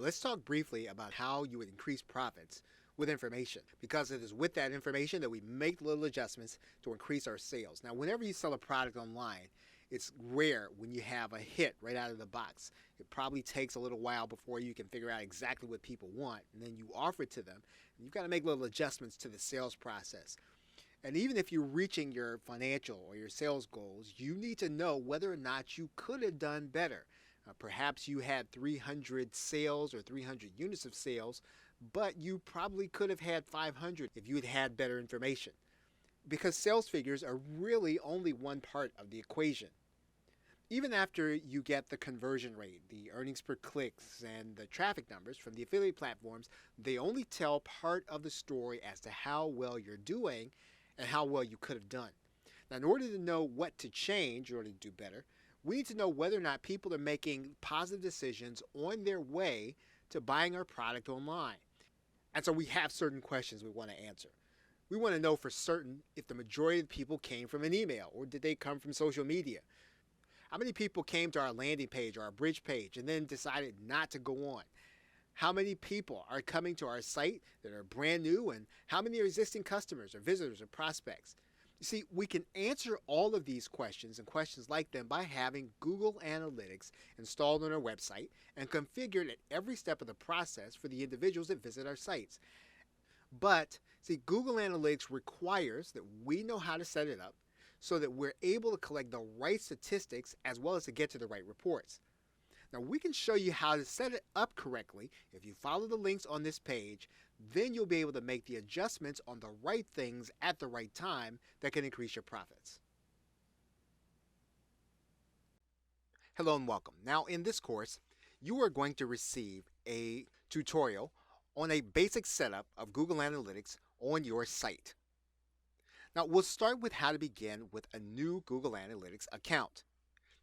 Let's talk briefly about how you would increase profits with information, because it is with that information that we make little adjustments to increase our sales. Now, whenever you sell a product online, it's rare when you have a hit right out of the box. It probably takes a little while before you can figure out exactly what people want, and then you offer it to them. And you've got to make little adjustments to the sales process. And even if you're reaching your financial or your sales goals, you need to know whether or not you could have done better. Perhaps you had 300 sales or 300 units of sales, but you probably could have had 500 if you had had better information. Because sales figures are really only one part of the equation. Even after you get the conversion rate, the earnings per clicks, and the traffic numbers from the affiliate platforms, they only tell part of the story as to how well you're doing and how well you could have done. Now, in order to know what to change in order to do better, we need to know whether or not people are making positive decisions on their way to buying our product online. And so we have certain questions we want to answer. We want to know for certain if the majority of the people came from an email or did they come from social media. How many people came to our landing page or our bridge page and then decided not to go on? How many people are coming to our site that are brand new, and how many are existing customers or visitors or prospects? You see, we can answer all of these questions and questions like them by having Google Analytics installed on our website and configured at every step of the process for the individuals that visit our sites. But, see, Google Analytics requires that we know how to set it up so that we're able to collect the right statistics as well as to get to the right reports. Now, we can show you how to set it up correctly if you follow the links on this page. Then you'll be able to make the adjustments on the right things at the right time that can increase your profits. Hello and welcome. Now, in this course, you are going to receive a tutorial on a basic setup of Google Analytics on your site. Now, we'll start with how to begin with a new Google Analytics account.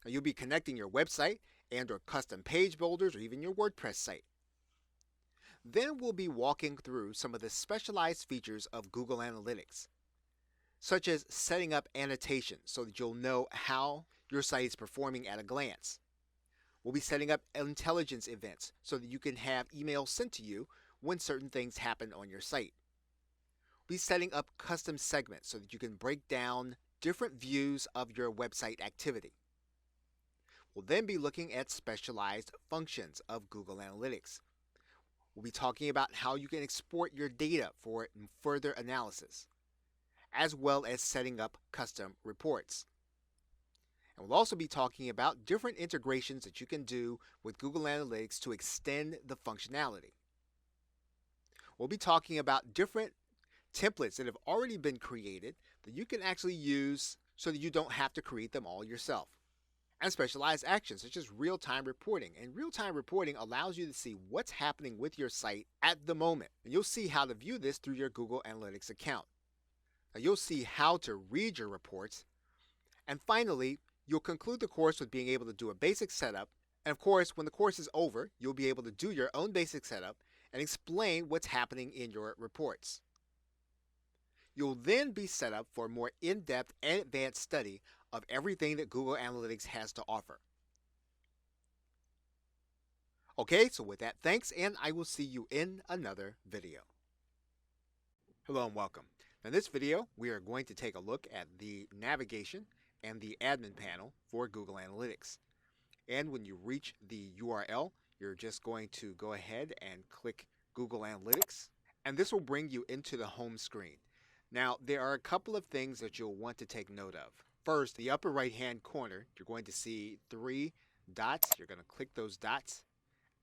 Now, you'll be connecting your website and or custom page builders or even your WordPress site. Then we'll be walking through some of the specialized features of Google Analytics, such as setting up annotations so that you'll know how your site is performing at a glance. We'll be setting up intelligence events so that you can have emails sent to you when certain things happen on your site. We'll be setting up custom segments so that you can break down different views of your website activity. We'll then be looking at specialized functions of Google Analytics. We'll be talking about how you can export your data for further analysis, as well as setting up custom reports. And we'll also be talking about different integrations that you can do with Google Analytics to extend the functionality. We'll be talking about different templates that have already been created that you can actually use so that you don't have to create them all yourself. And specialized actions such as real-time reporting. And real-time reporting allows you to see what's happening with your site at the moment. And you'll see how to view this through your Google Analytics account. Now, you'll see how to read your reports. And finally, you'll conclude the course with being able to do a basic setup. And of course, when the course is over, you'll be able to do your own basic setup and explain what's happening in your reports. You'll then be set up for a more in-depth and advanced study of everything that Google Analytics has to offer. Okay, so with that, thanks, and I will see you in another video. Hello and welcome. In this video, we are going to take a look at the navigation and the admin panel for Google Analytics. And when you reach the URL, you're just going to go ahead and click Google Analytics, and this will bring you into the home screen. Now, there are a couple of things that you'll want to take note of. First, the upper right-hand corner, you're going to see 3 dots. You're going to click those dots,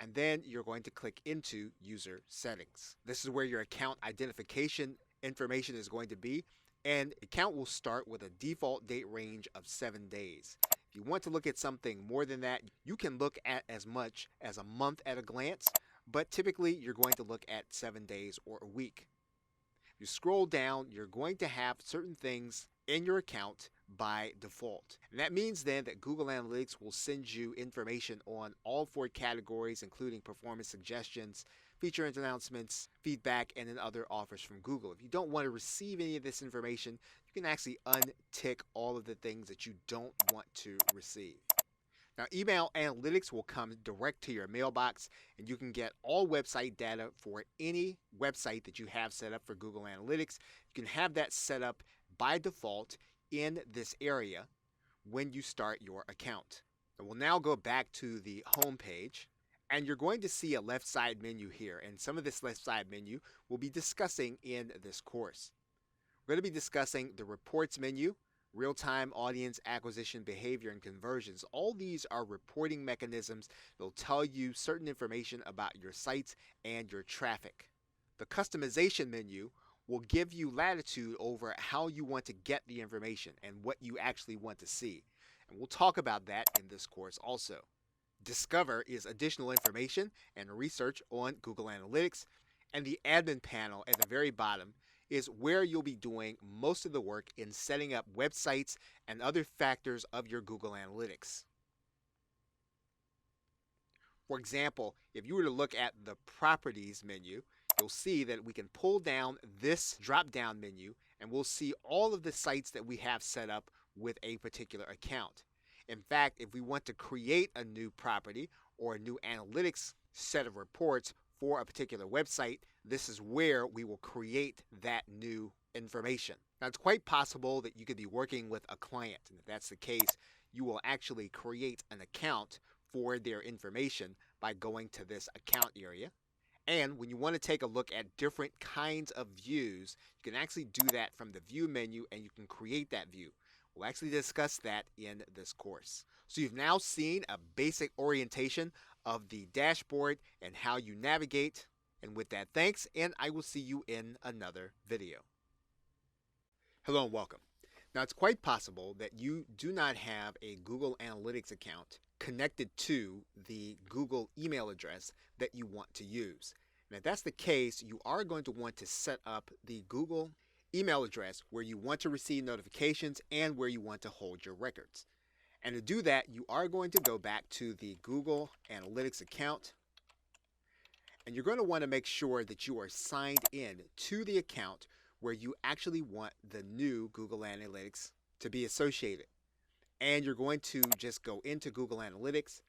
and then you're going to click into User Settings. This is where your account identification information is going to be, and account will start with a default date range of 7 days. If you want to look at something more than that, you can look at as much as a month at a glance, but typically you're going to look at 7 days or a week. If you scroll down, you're going to have certain things in your account by default. And that means then that Google Analytics will send you information on all 4 categories, including performance suggestions, feature announcements, feedback, and then other offers from Google. If you don't want to receive any of this information, you can actually untick all of the things that you don't want to receive. Now, email analytics will come direct to your mailbox, and you can get all website data for any website that you have set up for Google Analytics. You can have that set up by default in this area when you start your account. And we'll now go back to the home page, and you're going to see a left side menu here, and some of this left side menu we'll be discussing in this course. We're going to be discussing the reports menu, real-time audience acquisition behavior and conversions. All these are reporting mechanisms that will tell you certain information about your sites and your traffic. The customization menu will give you latitude over how you want to get the information and what you actually want to see. And we'll talk about that in this course also. Discover is additional information and research on Google Analytics. And the admin panel at the very bottom is where you'll be doing most of the work in setting up websites and other factors of your Google Analytics. For example, if you were to look at the properties menu, you'll see that we can pull down this drop-down menu and we'll see all of the sites that we have set up with a particular account. In fact, if we want to create a new property or a new analytics set of reports for a particular website, this is where we will create that new information. Now, it's quite possible that you could be working with a client, and if that's the case, you will actually create an account for their information by going to this account area. And when you want to take a look at different kinds of views, you can actually do that from the view menu and you can create that view. We'll actually discuss that in this course. So you've now seen a basic orientation of the dashboard and how you navigate. And with that, thanks, and I will see you in another video. Hello and welcome. Now, it's quite possible that you do not have a Google Analytics account connected to the Google email address that you want to use. And if that's the case, you are going to want to set up the Google email address where you want to receive notifications and where you want to hold your records. And to do that, you are going to go back to the Google Analytics account, and you're going to want to make sure that you are signed in to the account where you actually want the new Google Analytics to be associated. And you're going to just go into Google Analytics,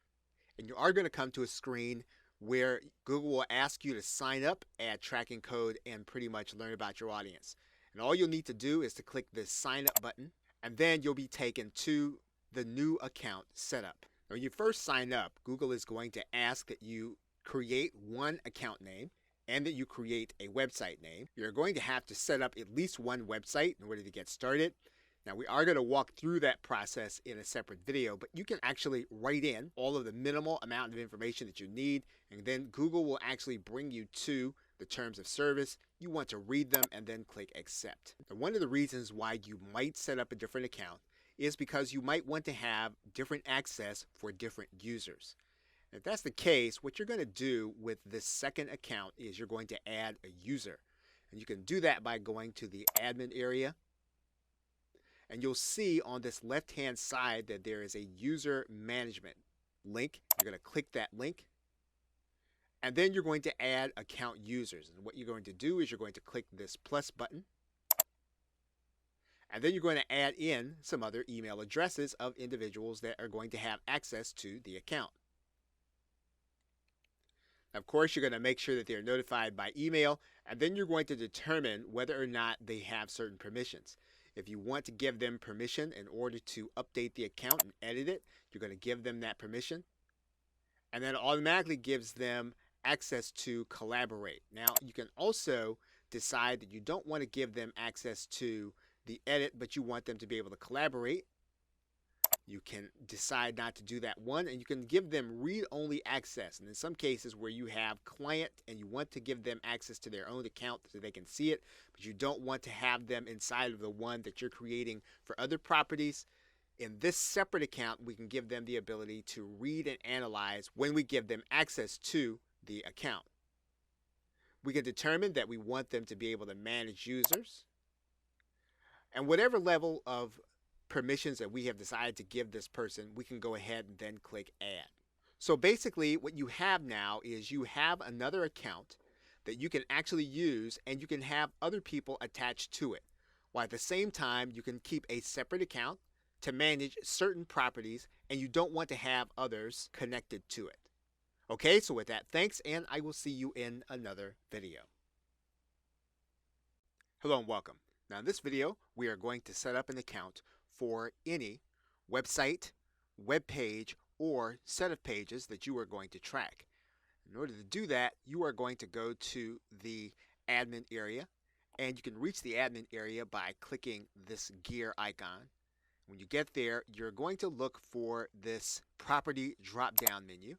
and you are going to come to a screen where Google will ask you to sign up, add tracking code, and pretty much learn about your audience. And all you'll need to do is to click this sign up button, and then you'll be taken to the new account setup. Now, when you first sign up, Google is going to ask that you create one account name and that you create a website name. You're going to have to set up at least one website in order to get started. Now, we are going to walk through that process in a separate video, but you can actually write in all of the minimal amount of information that you need, and then Google will actually bring you to the terms of service. You want to read them and then click accept. And one of the reasons why you might set up a different account is because you might want to have different access for different users. If that's the case, what you're going to do with this second account is you're going to add a user. And you can do that by going to the admin area. And you'll see on this left-hand side that there is a user management link. You're going to click that link. And then you're going to add account users. And what you're going to do is you're going to click this plus button. And then you're going to add in some other email addresses of individuals that are going to have access to the account. Of course, you're going to make sure that they're notified by email, and then you're going to determine whether or not they have certain permissions. If you want to give them permission in order to update the account and edit it, you're going to give them that permission. And then it automatically gives them access to collaborate. Now, you can also decide that you don't want to give them access to the edit, but you want them to be able to collaborate. You can decide not to do that one, and you can give them read-only access. And in some cases where you have client and you want to give them access to their own account so they can see it, but you don't want to have them inside of the one that you're creating for other properties, in this separate account, we can give them the ability to read and analyze when we give them access to the account. We can determine that we want them to be able to manage users, and whatever level of permissions that we have decided to give this person, we can go ahead and then click add. So basically what you have now is you have another account that you can actually use, and you can have other people attached to it, while at the same time you can keep a separate account to manage certain properties and you don't want to have others connected to it. Okay, so with that, thanks, and I will see you in another video. Hello and welcome. Now in this video, we are going to set up an account for any website, web page, or set of pages that you are going to track. In order to do that, you are going to go to the admin area, and you can reach the admin area by clicking this gear icon. When you get there, you're going to look for this property drop-down menu,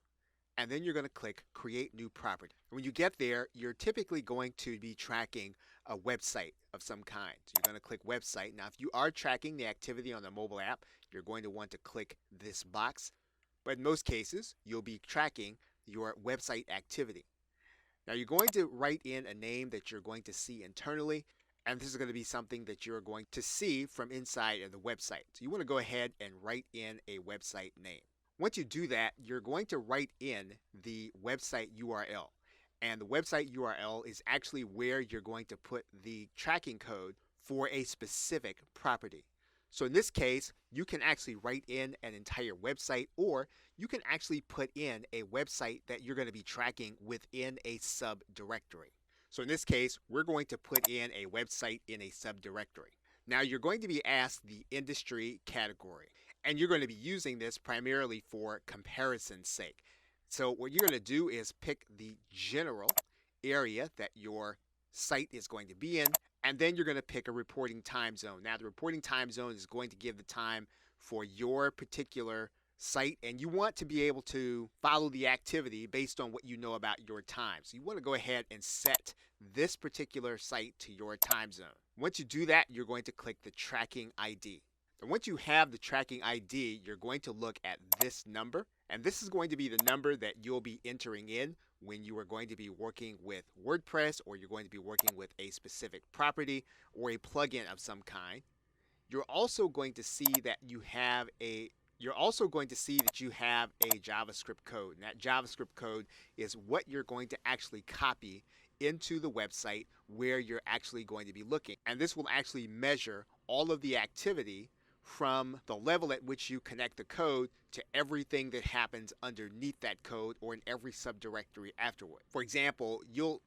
and then you're going to click create new property. When you get there, you're typically going to be tracking a website of some kind. So you're going to click website. Now if you are tracking the activity on the mobile app, you're going to want to click this box. But in most cases, you'll be tracking your website activity. Now you're going to write in a name that you're going to see internally, and this is going to be something that you're going to see from inside of the website. So you want to go ahead and write in a website name. Once you do that, you're going to write in the website URL. And the website URL is actually where you're going to put the tracking code for a specific property. So in this case, you can actually write in an entire website, or you can actually put in a website that you're going to be tracking within a subdirectory. So in this case, we're going to put in a website in a subdirectory. Now you're going to be asked the industry category, and you're going to be using this primarily for comparison's sake. So what you're going to do is pick the general area that your site is going to be in, and then you're going to pick a reporting time zone. Now the reporting time zone is going to give the time for your particular site, and you want to be able to follow the activity based on what you know about your time. So you want to go ahead and set this particular site to your time zone. Once you do that, you're going to click the tracking ID. And once you have the tracking ID, you're going to look at this number, and this is going to be the number that you'll be entering in when you are going to be working with WordPress, or you're going to be working with a specific property or a plugin of some kind. You're also going to see that you have a JavaScript code. And that JavaScript code is what you're going to actually copy into the website where you're actually going to be looking. And this will actually measure all of the activity from the level at which you connect the code to everything that happens underneath that code or in every subdirectory afterward. For example, you'll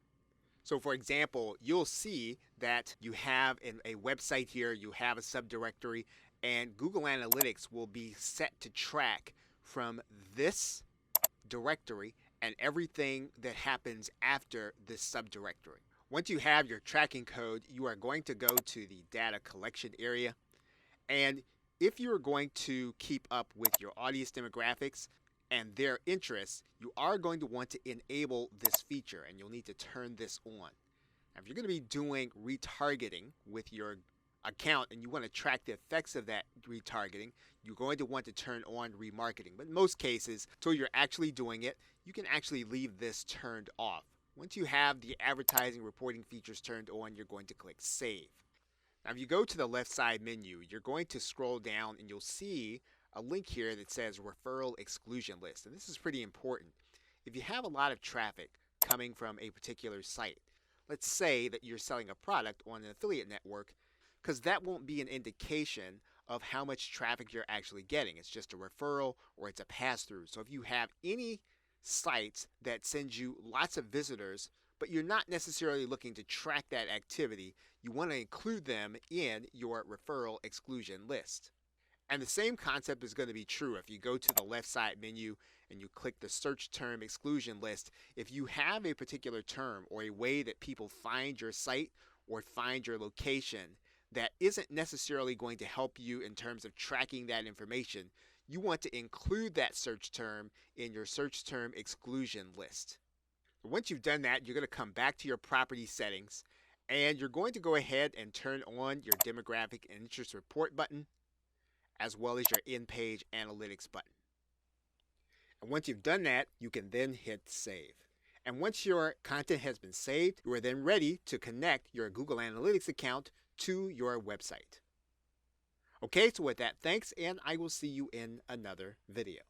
see that you have in a website here, you have a subdirectory, and Google Analytics will be set to track from this directory and everything that happens after this subdirectory. Once you have your tracking code, you are going to go to the data collection area. And if you're going to keep up with your audience demographics and their interests, you are going to want to enable this feature, and you'll need to turn this on. Now, if you're going to be doing retargeting with your account and you want to track the effects of that retargeting, you're going to want to turn on remarketing. But in most cases, until you're actually doing it, you can actually leave this turned off. Once you have the advertising reporting features turned on, you're going to click Save. Now, if you go to the left side menu, you're going to scroll down and you'll see a link here that says Referral Exclusion List. And this is pretty important. If you have a lot of traffic coming from a particular site, let's say that you're selling a product on an affiliate network, because that won't be an indication of how much traffic you're actually getting. It's just a referral or it's a pass-through. So if you have any sites that send you lots of visitors, but you're not necessarily looking to track that activity, you want to include them in your referral exclusion list. And the same concept is going to be true if you go to the left side menu and you click the search term exclusion list. If you have a particular term or a way that people find your site or find your location that isn't necessarily going to help you in terms of tracking that information, you want to include that search term in your search term exclusion list. Once you've done that, you're going to come back to your property settings, and you're going to go ahead and turn on your demographic and interest report button, as well as your in-page analytics button. And once you've done that, you can then hit Save. And once your content has been saved, you are then ready to connect your Google Analytics account to your website. Okay, so with that, thanks, and I will see you in another video.